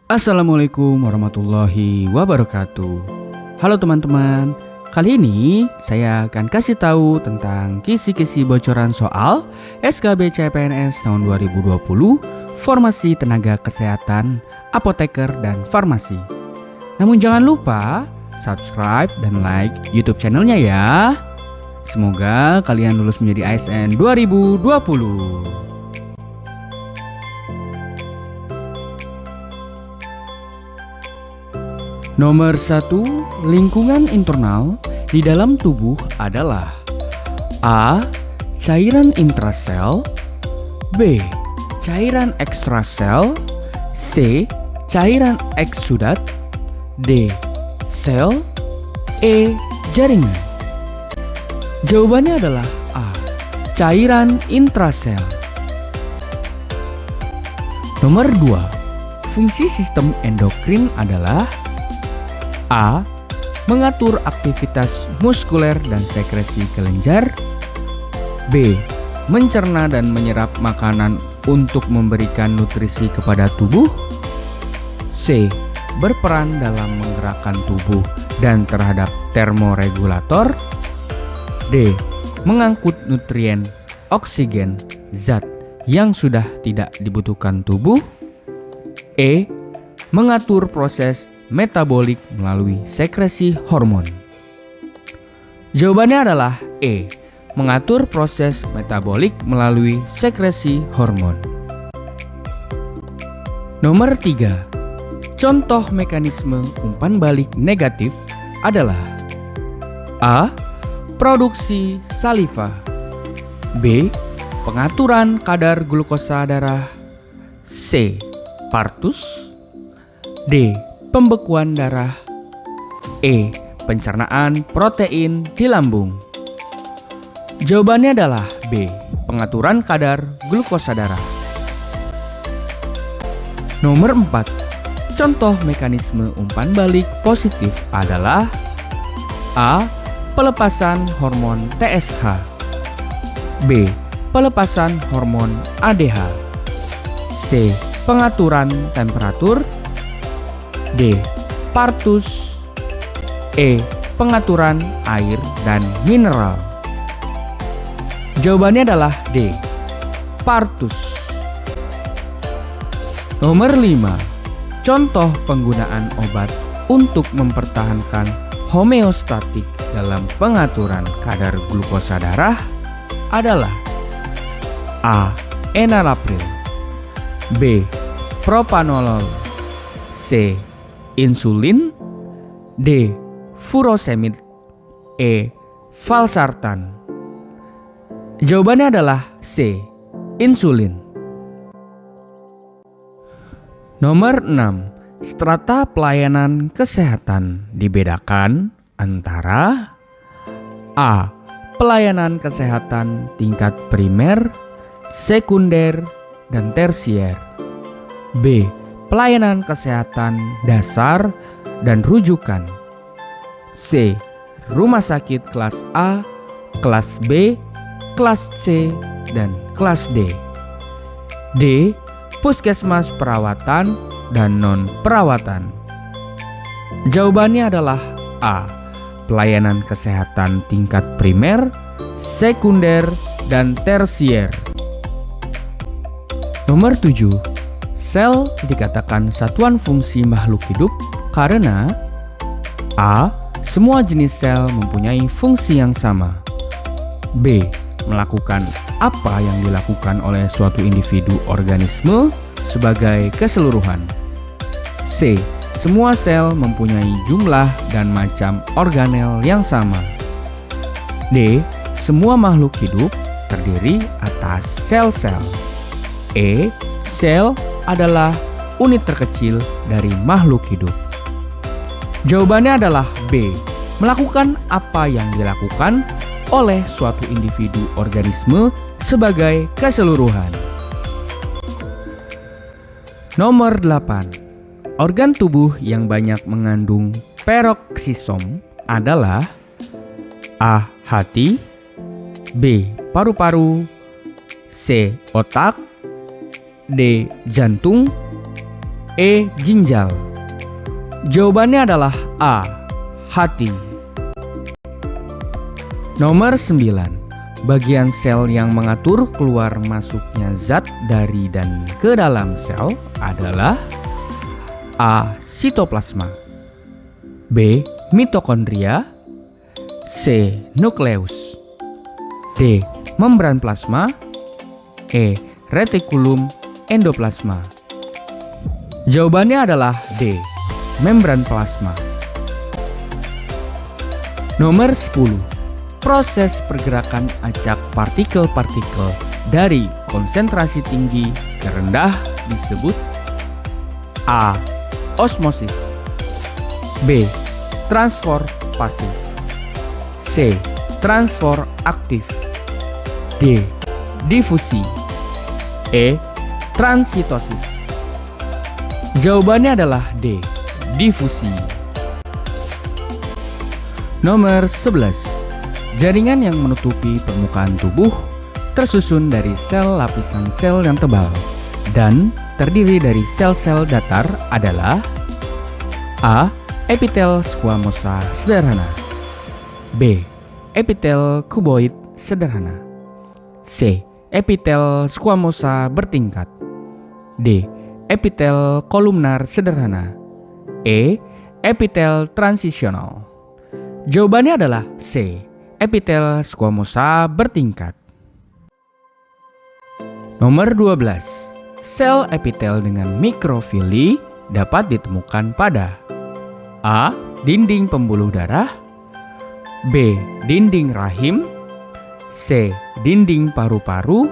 Assalamualaikum warahmatullahi wabarakatuh. Halo teman-teman, kali ini saya akan kasih tahu tentang kisi-kisi bocoran soal SKB CPNS tahun 2020, Formasi Tenaga Kesehatan, Apoteker, dan Farmasi. Namun jangan lupa subscribe dan like YouTube channelnya ya. Semoga kalian lulus menjadi ASN 2020. Nomor 1, lingkungan internal di dalam tubuh adalah A. Cairan intrasel, B. Cairan ekstrasel, C. Cairan eksudat, D. Sel, E. Jaringan. Jawabannya adalah A. Cairan intrasel. Nomor 2, fungsi sistem endokrin adalah A. Mengatur aktivitas muskuler dan sekresi kelenjar, B. Mencerna dan menyerap makanan untuk memberikan nutrisi kepada tubuh, C. Berperan dalam menggerakkan tubuh dan terhadap termoregulator, D. Mengangkut nutrien, oksigen, zat yang sudah tidak dibutuhkan tubuh, E. Mengatur proses metabolik melalui sekresi hormon. Jawabannya adalah E. Mengatur proses metabolik melalui sekresi hormon. Nomor 3, contoh mekanisme umpan balik negatif adalah A. Produksi saliva, B. Pengaturan kadar glukosa darah, C. Partus, D. Pembekuan darah, E. Pencernaan protein di lambung. Jawabannya adalah B. Pengaturan kadar glukosa darah. Nomor 4, contoh mekanisme umpan balik positif adalah A. Pelepasan hormon TSH, B. Pelepasan hormon ADH, C. Pengaturan temperatur, D. Partus, E. Pengaturan air dan mineral. Jawabannya adalah D. Partus. Nomor 5, contoh penggunaan obat untuk mempertahankan homeostatik dalam pengaturan kadar glukosa darah adalah A. Enalapril, B. Propanolol, C. Insulin, D. Furosemid, E. Valsartan. Jawabannya adalah C. Insulin. Nomor 6, strata pelayanan kesehatan dibedakan antara A. Pelayanan kesehatan tingkat primer, sekunder, dan tersier, B. Pelayanan kesehatan dasar dan rujukan, C. Rumah sakit kelas A, kelas B, kelas C, dan kelas D, D. Puskesmas perawatan dan non-perawatan. Jawabannya adalah A. Pelayanan kesehatan tingkat primer, sekunder, dan tersier. Nomor 7, sel dikatakan satuan fungsi makhluk hidup karena A. Semua jenis sel mempunyai fungsi yang sama, B. Melakukan apa yang dilakukan oleh suatu individu organisme sebagai keseluruhan, C. Semua sel mempunyai jumlah dan macam organel yang sama, D. Semua makhluk hidup terdiri atas sel-sel, E. Sel adalah unit terkecil dari makhluk hidup. Jawabannya adalah B. Melakukan apa yang dilakukan oleh suatu individu organisme sebagai keseluruhan. Nomor 8, organ tubuh yang banyak mengandung peroksisom adalah A. Hati, B. Paru-paru, C. Otak, D. Jantung, E. Ginjal. Jawabannya adalah A. Hati. Nomor 9. Bagian sel yang mengatur keluar masuknya zat dari dan ke dalam sel adalah A. Sitoplasma, B. Mitokondria, C. Nukleus, D. Membran plasma, E. Retikulum endoplasma. Jawabannya adalah D. Membran plasma. Nomor 10. Proses pergerakan acak partikel-partikel dari konsentrasi tinggi ke rendah disebut A. Osmosis, B. Transfer pasif, C. Transfer aktif, D. Difusi, E. Transitosis. Jawabannya adalah D. Difusi. Nomor 11. Jaringan yang menutupi permukaan tubuh tersusun dari sel lapisan sel yang tebal dan terdiri dari sel-sel datar adalah A. Epitel squamosa sederhana, B. Epitel kuboid sederhana, C. Epitel squamosa bertingkat, D. Epitel kolumnar sederhana, E. Epitel transisional. Jawabannya adalah C. Epitel squamosa bertingkat. Nomor 12. Sel epitel dengan mikrofili dapat ditemukan pada A. Dinding pembuluh darah, B. Dinding rahim, C. Dinding paru-paru,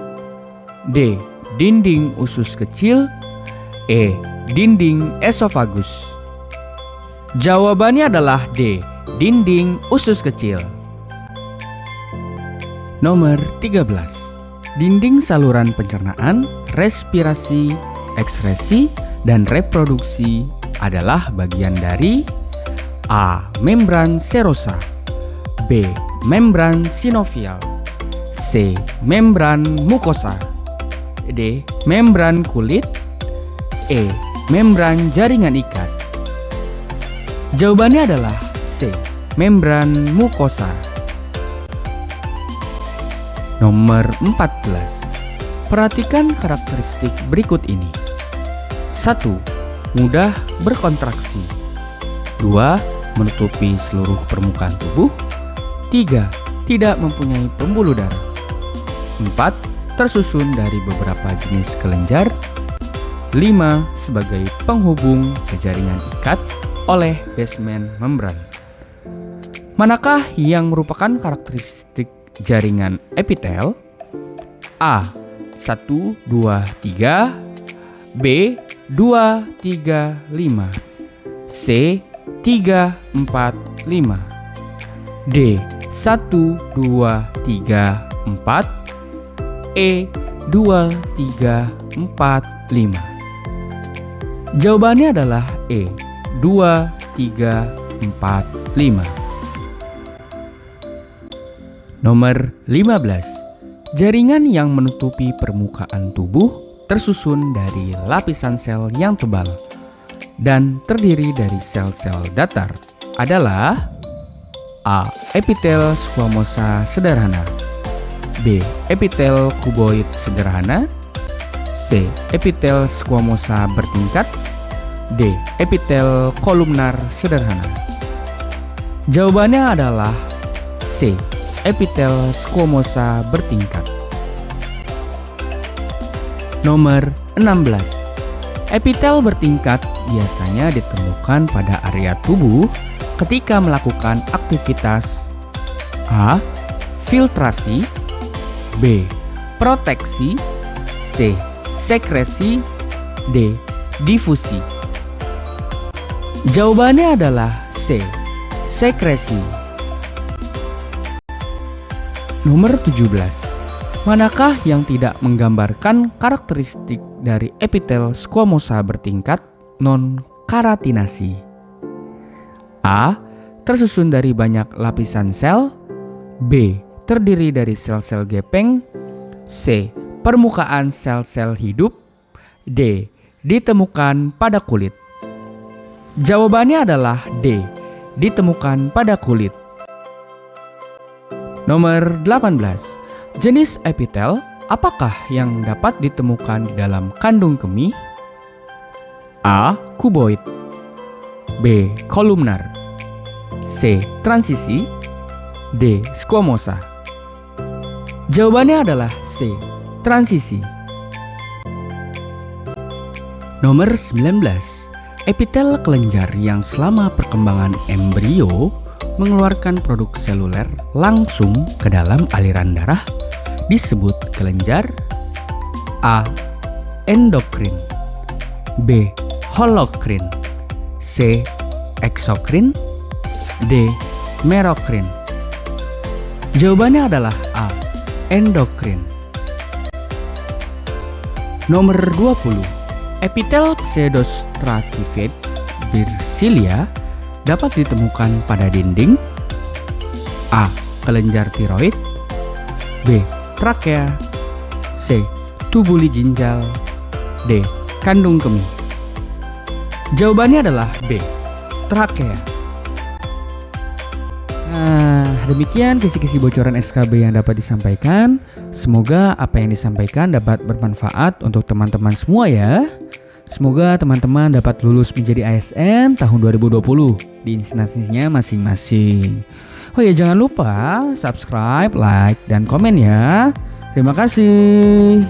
D. Dinding usus kecil, E. Dinding esofagus. Jawabannya adalah D. Dinding usus kecil. Nomor 13. Dinding saluran pencernaan, respirasi, ekskresi, dan reproduksi adalah bagian dari A. Membran serosa, B. Membran sinovial, C. Membran mukosa, D. Membran kulit, E. Membran jaringan ikat. Jawabannya adalah C. Membran mukosa. Nomor 14. Perhatikan karakteristik berikut ini. 1. Mudah berkontraksi. 2. Menutupi seluruh permukaan tubuh. 3. Tidak mempunyai pembuluh darah. 4. Tersusun dari beberapa jenis kelenjar. 5. Sebagai penghubung ke jaringan ikat oleh basement membran. Manakah yang merupakan karakteristik jaringan epitel? A. 1, 2, 3, B. 2, 3, 5, C. 3, 4, 5, D. 1, 2, 3, 4, E. 2, 3, 4, 5. Jawabannya adalah E. 2, 3, 4, 5. Nomor 15. Jaringan yang menutupi permukaan tubuh tersusun dari lapisan sel yang tebal dan terdiri dari sel-sel datar adalah A. Epitel squamosa sederhana, B. Epitel kuboid sederhana, C. Epitel squamosa bertingkat, D. Epitel kolumnar sederhana. Jawabannya adalah C. Epitel squamosa bertingkat. Nomor 16. Epitel bertingkat biasanya ditemukan pada area tubuh ketika melakukan aktivitas A. Filtrasi, B. Proteksi, C. Sekresi, D. Difusi. Jawabannya adalah C. Sekresi. Nomor 17. Manakah yang tidak menggambarkan karakteristik dari epitel squamosa bertingkat non-keratinasi? A. Tersusun dari banyak lapisan sel, B. Terdiri dari sel-sel gepeng, C. Permukaan sel-sel hidup, D. ditemukan pada kulit? Jawabannya adalah D, ditemukan pada kulit. Nomor 18. Jenis epitel apakah yang dapat ditemukan di dalam kandung kemih? A. Kuboid, B. Kolumnar, C. Transisi, D. Squamosa. Jawabannya adalah C. Transisi. Nomor 19. Epitel kelenjar yang selama perkembangan embrio mengeluarkan produk seluler langsung ke dalam aliran darah disebut kelenjar A. Endokrin, B. Holokrin, C. Eksokrin, D. Merokrin. Jawabannya adalah A. Endokrin. Nomor 20. Epitel pseudostratified Bersilia dapat ditemukan pada dinding A. Kelenjar tiroid, B. Trakea, C. Tubuli ginjal, D. Kandung kemih. Jawabannya adalah B. Trakea. Nah, demikian kisi-kisi bocoran SKB yang dapat disampaikan. Semoga apa yang disampaikan dapat bermanfaat untuk teman-teman semua ya. Semoga teman-teman dapat lulus menjadi ASN tahun 2020 di instansinya masing-masing. Oh ya, jangan lupa subscribe, like, dan komen ya. Terima kasih.